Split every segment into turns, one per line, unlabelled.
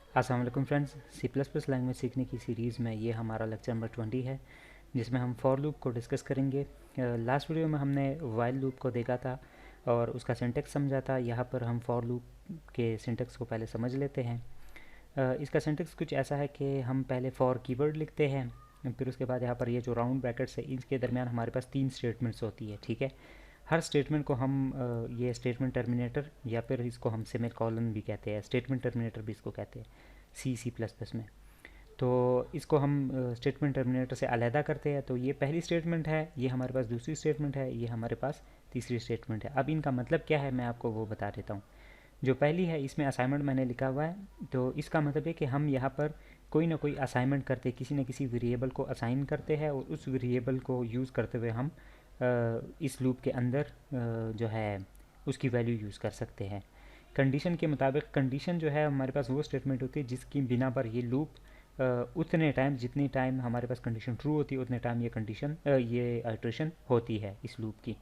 अस्सलाम वालेकुम friends, C plus plus language सीखने की सीरीज़ में ये हमारा लेक्चर नंबर 20 है, जिसमें हम फॉर लूप को डिस्कस करेंगे। लास्ट वीडियो में हमने वाइल लूप को देखा था और उसका सिंटेक्स समझा था। यहाँ पर हम फॉर लूप के सिंटेक्स को पहले समझ लेते हैं। इसका सिंटेक्स कुछ ऐसा है कि हम पहले फॉर कीवर्ड लिखते हैं, फिर उसके बाद यहाँ पर ये जो राउंड ब्रैकेट्स है इनके दरमियान हमारे पास 3 स्टेटमेंट्स होती है। ठीक है, हर स्टेटमेंट को हम ये स्टेटमेंट टर्मिनेटर या फिर इसको हम सेमी कॉलन भी कहते हैं, स्टेटमेंट टर्मिनेटर भी इसको कहते हैं सी प्लस प्लस में। तो इसको हम स्टेटमेंट टर्मिनेटर से अलहदा करते हैं। तो ये पहली स्टेटमेंट है, ये हमारे पास दूसरी स्टेटमेंट है, ये हमारे पास तीसरी स्टेटमेंट है। अब इनका मतलब क्या है मैं आपको वो बता देता हूँ। जो पहली है इसमें असाइनमेंट मैंने लिखा हुआ है, तो इसका मतलब है कि हम यहाँ पर कोई ना कोई असाइनमेंट करते, किसी न किसी वेरिएबल को असाइन करते हैं और उस वेरिएबल को यूज़ करते हुए हम इस लूप के अंदर जो है उसकी वैल्यू यूज़ कर सकते हैं कंडीशन के मुताबिक। कंडीशन जो है हमारे पास वो स्टेटमेंट होती है जिसकी बिना पर ये लूप उतने टाइम, जितनी टाइम हमारे पास कंडीशन ट्रू होती है उतने टाइम ये कंडीशन ये आइट्रेशन होती है इस लूप की।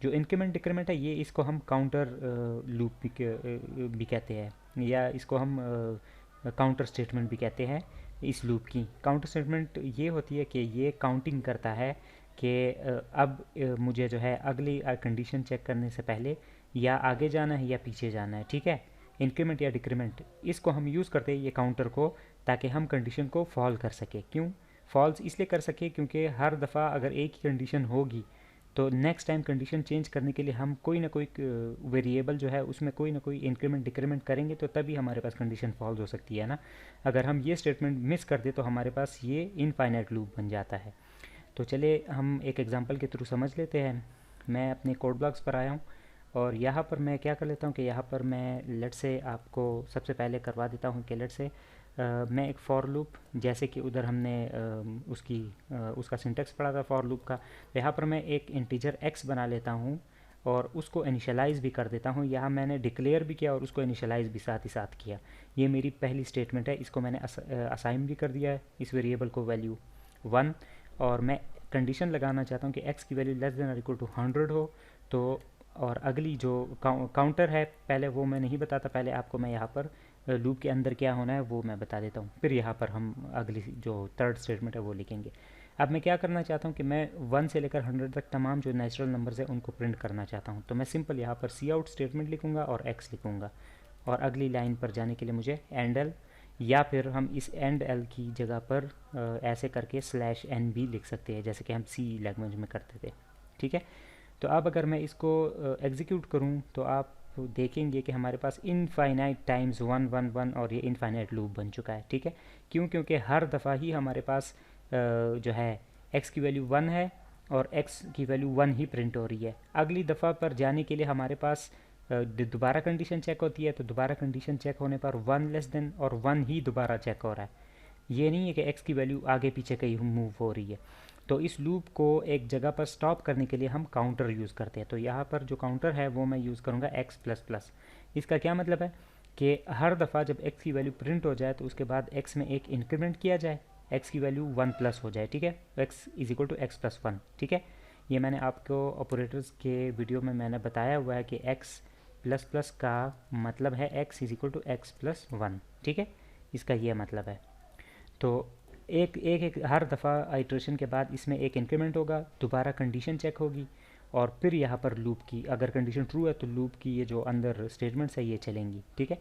जो इंक्रीमेंट डिक्रीमेंट है ये इसको हम काउंटर लूप भी कहते हैं, या इसको हम काउंटर स्टेटमेंट भी कहते हैं। इस लूप की काउंटर स्टेटमेंट ये होती है कि ये काउंटिंग करता है कि अब मुझे जो है अगली कंडीशन चेक करने से पहले या आगे जाना है या पीछे जाना है। ठीक है, इंक्रीमेंट या डिक्रीमेंट इसको हम यूज़ करते हैं ये काउंटर को, ताकि हम कंडीशन को फॉल कर सके। क्यों फॉल्स इसलिए कर सके, क्योंकि हर दफ़ा अगर एक ही कंडीशन होगी तो नेक्स्ट टाइम कंडीशन चेंज करने के लिए हम कोई ना कोई वेरिएबल जो है उसमें कोई ना कोई इंक्रीमेंट डिक्रीमेंट करेंगे, तो तभी हमारे पास कंडीशन फॉल्स हो सकती है ना। अगर हम ये स्टेटमेंट मिस कर दे तो हमारे पास ये इनफाइनाइट लूप बन जाता है। तो चलिए हम एक एग्जांपल के थ्रू समझ लेते हैं। मैं अपने कोड ब्लॉक्स पर आया हूँ और यहाँ पर मैं क्या कर लेता हूँ कि यहाँ पर मैं लेट से आपको सबसे पहले करवा देता हूँ कि लेट से मैं एक फॉर लूप, जैसे कि उधर हमने उसका सिंटेक्स पढ़ा था फॉर लूप का, तो यहाँ पर मैं एक इंटीजर x बना लेता हूँ और उसको इनिशियलाइज़ भी कर देता हूँ। यहाँ मैंने डिक्लेयर भी किया और उसको इनिशियलाइज़ भी साथ ही साथ किया। ये मेरी पहली स्टेटमेंट है, इसको मैंने असाइन भी कर दिया है इस वेरिएबल को वैल्यू 1, और मैं कंडीशन लगाना चाहता हूँ कि x की वैल्यू लेस देन और इक्वल टू 100 हो। तो और अगली जो काउंटर है पहले वो मैं नहीं बताता, पहले आपको मैं यहाँ पर लूप के अंदर क्या होना है वो मैं बता देता हूँ, फिर यहाँ पर हम अगली जो थर्ड स्टेटमेंट है वो लिखेंगे। अब मैं क्या करना चाहता हूँ कि मैं 1 से लेकर 100 तक तमाम जो नेचुरल नंबर्स है उनको प्रिंट करना चाहता हूँ। तो मैं सिंपल यहाँ पर सी आउट स्टेटमेंट लिखूँगा और x लिखूँगा, और अगली लाइन पर जाने के लिए मुझे एंड एल, या फिर हम इस एंड एल की जगह पर ऐसे करके /n भी लिख सकते हैं, जैसे कि हम सी लैंग्वेज में करते थे। ठीक है, तो अब अगर मैं इसको एग्जीक्यूट करूं तो आप देखेंगे कि हमारे पास इनफाइनाइट टाइम्स 111 और ये इनफाइनाइट लूप बन चुका है। ठीक है, क्यों? क्योंकि हर दफ़ा ही हमारे पास जो है x की वैल्यू 1 है और x की वैल्यू 1 ही प्रिंट हो रही है। अगली दफ़ा पर जाने के लिए हमारे पास दोबारा कंडीशन चेक होती है, तो दोबारा कंडीशन चेक होने पर 1 लेस देन और 1 ही दोबारा चेक हो रहा है। ये नहीं है कि x की वैल्यू आगे पीछे कहीं मूव हो रही है। तो इस लूप को एक जगह पर स्टॉप करने के लिए हम काउंटर यूज़ करते हैं। तो यहाँ पर जो काउंटर है वो मैं यूज़ करूँगा x प्लस प्लस। इसका क्या मतलब है कि हर दफ़ा जब x की वैल्यू प्रिंट हो जाए तो उसके बाद x में एक इंक्रीमेंट किया जाए, x की वैल्यू 1 प्लस हो जाए। ठीक है, x is equal to X plus 1। ठीक है, ये मैंने आपको ऑपरेटर्स के वीडियो में मैंने बताया हुआ है कि x प्लस प्लस का मतलब है x is equal to X plus 1। ठीक है, इसका ये मतलब है। तो एक हर दफ़ा आइट्रेशन के बाद इसमें एक इंक्रीमेंट होगा, दोबारा कंडीशन चेक होगी, और फिर यहाँ पर लूप की अगर कंडीशन ट्रू है तो लूप की ये जो अंदर स्टेटमेंट्स है ये चलेंगी। ठीक है,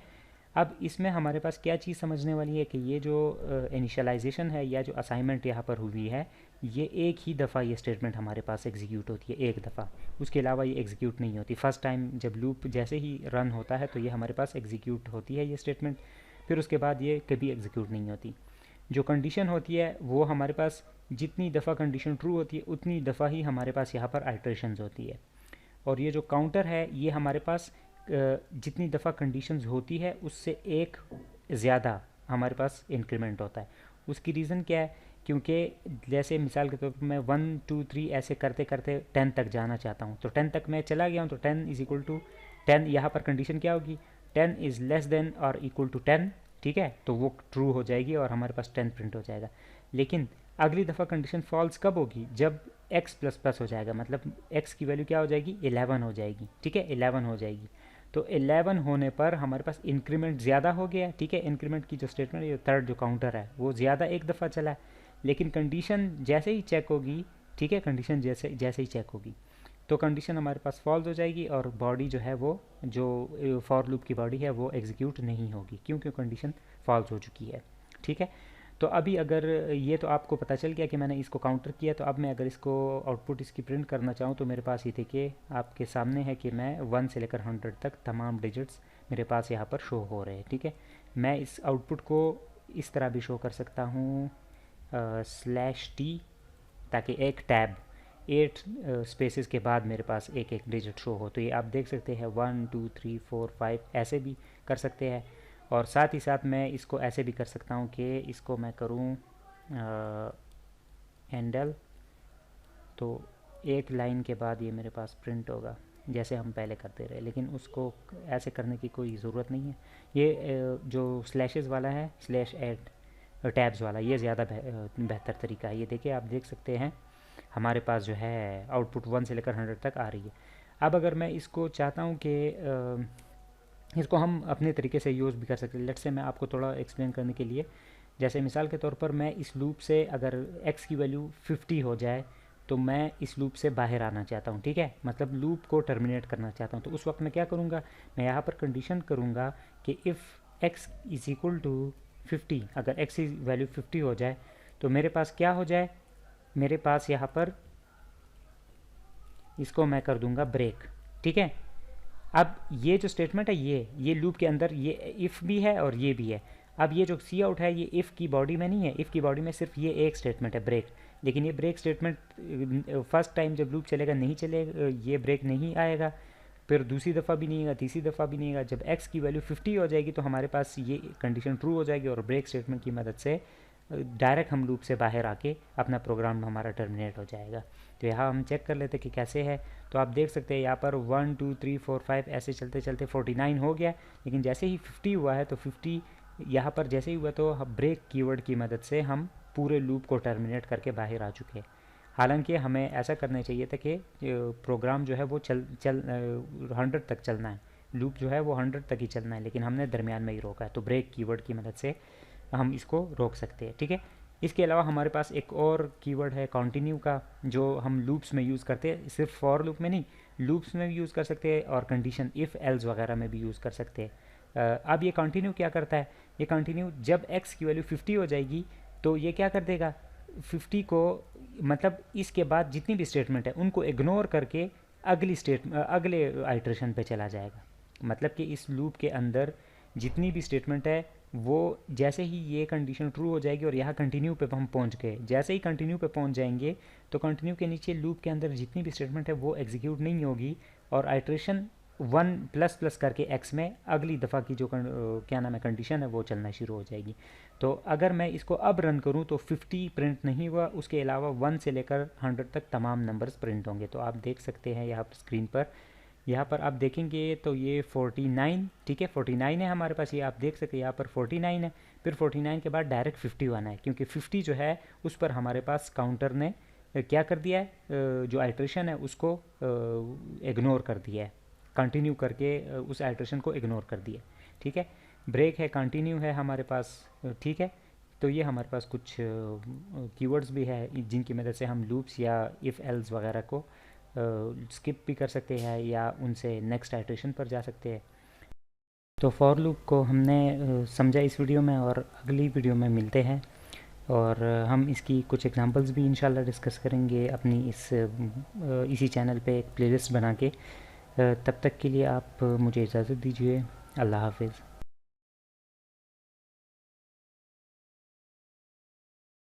अब इसमें हमारे पास क्या चीज़ समझने वाली है कि ये जो इनिशियलाइजेशन है या जो असाइनमेंट यहाँ पर हुई है, ये एक ही दफ़ा ये स्टेटमेंट हमारे पास एग्जीक्यूट होती है, एक दफ़ा, उसके अलावा ये एग्जीक्यूट नहीं होती। फर्स्ट टाइम जब लूप जैसे ही रन होता है तो ये हमारे पास एग्जीक्यूट होती है ये स्टेटमेंट, फिर उसके बाद ये कभी एग्जीक्यूट नहीं होती। जो कंडीशन होती है वो हमारे पास जितनी दफ़ा कंडीशन ट्रू होती है उतनी दफ़ा ही हमारे पास यहाँ पर आइट्रेशंस होती है। और ये जो काउंटर है ये हमारे पास जितनी दफ़ा कंडीशंस होती है उससे एक ज़्यादा हमारे पास इंक्रीमेंट होता है। उसकी रीज़न क्या है? क्योंकि जैसे मिसाल के तौर पर मैं 1 2 3 ऐसे करते करते 10 तक जाना चाहता हूँ, तो 10 तक मैं चला गया हूँ, तो 10 इज इक्वल टू 10, यहाँ पर कंडीशन क्या होगी? 10 इज़ लेस देन और इक्वल टू 10। ठीक है, तो वो ट्रू हो जाएगी और हमारे पास 10 प्रिंट हो जाएगा। लेकिन अगली दफ़ा कंडीशन फॉल्स कब होगी? जब x प्लस प्लस हो जाएगा, मतलब x की वैल्यू क्या हो जाएगी? 11 हो जाएगी। ठीक है, 11 हो जाएगी। तो 11 होने पर हमारे पास इंक्रीमेंट ज़्यादा हो गया, ठीक है। इंक्रीमेंट की जो स्टेटमेंट है, थर्ड जो काउंटर है वो ज़्यादा एक दफ़ा चला है, लेकिन कंडीशन जैसे ही चेक होगी, ठीक है, कंडीशन जैसे जैसे ही चेक होगी तो कंडीशन हमारे पास फॉल्स हो जाएगी और बॉडी जो है वो, जो फॉर लूप की बॉडी है वो एग्जीक्यूट नहीं होगी, क्योंकि कंडीशन फॉल्स हो चुकी है, ठीक है। तो अभी अगर ये तो आपको पता चल गया कि मैंने इसको काउंटर किया, तो अब मैं अगर इसको आउटपुट इसकी प्रिंट करना चाहूँ तो मेरे पास ये देखिए आपके सामने है कि मैं 1 से लेकर 100 तक तमाम डिजिट्स मेरे पास यहाँ पर शो हो रहे हैं, ठीक है। मैं इस आउटपुट को इस तरह भी शो कर सकता हूँ /t, ताकि एक टैब 8 स्पेसेस के बाद मेरे पास एक एक डिजिट शो हो। तो ये आप देख सकते हैं 1 2 3 4 5 ऐसे भी कर सकते हैं, और साथ ही साथ मैं इसको ऐसे भी कर सकता हूँ कि इसको मैं करूँ हैंडल, तो एक लाइन के बाद ये मेरे पास प्रिंट होगा जैसे हम पहले करते रहे, लेकिन उसको ऐसे करने की कोई ज़रूरत नहीं है। ये जो स्लैशेस वाला है, /8 टैब्स वाला, ये ज़्यादा बेहतर तरीका है। ये देखिए आप देख सकते हैं हमारे पास जो है आउटपुट 1 से लेकर 100 तक आ रही है। अब अगर मैं इसको चाहता हूँ कि इसको हम अपने तरीके से यूज़ भी कर सकते हैं। लेट्स से मैं आपको थोड़ा एक्सप्लेन करने के लिए, जैसे मिसाल के तौर पर मैं इस लूप से अगर x की वैल्यू 50 हो जाए तो मैं इस लूप से बाहर आना चाहता हूँ, ठीक है, मतलब लूप को टर्मिनेट करना चाहता हूँ। तो उस वक्त मैं क्या करूँगा, मैं यहाँ पर कंडीशन करूँगा कि if x is equal to 50, अगर x की वैल्यू 50 हो जाए तो मेरे पास क्या हो जाए, मेरे पास यहाँ पर इसको मैं कर दूँगा ब्रेक, ठीक है। अब ये जो स्टेटमेंट है ये लूप के अंदर ये इफ़ भी है और ये भी है। अब ये जो सी आउट है ये इफ़ की बॉडी में नहीं है, इफ़ की बॉडी में सिर्फ ये एक स्टेटमेंट है ब्रेक, लेकिन ये ब्रेक स्टेटमेंट फर्स्ट टाइम जब लूप चलेगा नहीं चलेगा, ये ब्रेक नहीं आएगा, फिर दूसरी दफ़ा भी नहीं आएगा, तीसरी दफ़ा भी नहीं आएगा। जब x की वैल्यू 50 हो जाएगी तो हमारे पास ये कंडीशन ट्रू हो जाएगी और ब्रेक स्टेटमेंट की मदद से डायरेक्ट हम लूप से बाहर आके अपना प्रोग्राम हमारा टर्मिनेट हो जाएगा। तो यहाँ हम चेक कर लेते कि कैसे है। तो आप देख सकते हैं यहाँ पर 1 2 3 4 5 ऐसे चलते चलते 49 हो गया, लेकिन जैसे ही 50 हुआ है तो 50 यहाँ पर जैसे ही हुआ तो ब्रेक कीवर्ड की मदद से हम पूरे लूप को टर्मिनेट करके बाहर आ चुके हैं। हालांकि हमें ऐसा करना चाहिए था कि प्रोग्राम जो है वो 100 तक चलना है, लूप जो है वो 100 तक ही चलना है, लेकिन हमने दरमियान में ही रोका है। तो ब्रेक कीवर्ड की मदद से हम इसको रोक सकते हैं, ठीक है। इसके अलावा हमारे पास एक और कीवर्ड है कंटिन्यू का, जो हम लूप्स में यूज़ करते हैं, सिर्फ फॉर लूप में नहीं, लूप्स में भी यूज़ कर सकते हैं और कंडीशन इफ़ एल्स वगैरह में भी यूज़ कर सकते हैं। अब ये कंटिन्यू क्या करता है, ये कंटिन्यू जब x की वैल्यू 50 हो जाएगी तो ये क्या कर देगा, 50 को मतलब इसके बाद जितनी भी स्टेटमेंट है उनको इग्नोर करके अगले आइट्रेशन पे चला जाएगा। मतलब कि इस लूप के अंदर जितनी भी स्टेटमेंट है वो जैसे ही ये कंडीशन ट्रू हो जाएगी और यहाँ कंटिन्यू पे हम पहुँच गए, जैसे ही कंटिन्यू पे पहुँच जाएंगे तो कंटिन्यू के नीचे लूप के अंदर जितनी भी स्टेटमेंट है वो एग्जीक्यूट नहीं होगी और आइट्रेशन 1++ करके x में अगली दफ़ा की जो क्या नाम है कंडीशन है वो चलना शुरू हो जाएगी। तो अगर मैं इसको अब रन करूँ तो 50 प्रिंट नहीं हुआ, उसके अलावा 1 से लेकर 100 तक तमाम नंबर्स प्रिंट होंगे। तो आप देख सकते हैं यहाँ स्क्रीन पर, यहाँ पर आप देखेंगे तो ये 49, ठीक है, 49 है हमारे पास, ये आप देख सकते हैं यहाँ पर 49 है, फिर 49 के बाद डायरेक्ट 50 आना है, क्योंकि 50 जो है उस पर हमारे पास काउंटर ने क्या कर दिया है, जो आइट्रेशन है उसको इग्नोर कर दिया है, कंटिन्यू करके उस आइट्रेशन को इग्नोर कर दिया, ठीक है। ब्रेक है, कंटिन्यू है हमारे पास, ठीक है। तो ये हमारे पास कुछ कीवर्ड्स भी है जिनकी मदद से हम लूप्स या इफ़ एल्स वगैरह को स्किप भी कर सकते हैं या उनसे नेक्स्ट आइट्रेशन पर जा सकते हैं। तो फॉर लूप को हमने समझा इस वीडियो में, और अगली वीडियो में मिलते हैं और हम इसकी कुछ एग्जांपल्स भी इंशाल्लाह डिस्कस करेंगे अपनी इसी चैनल पे एक प्लेलिस्ट बना के। तब तक के लिए आप मुझे इजाज़त दीजिए। अल्लाह हाफिज़।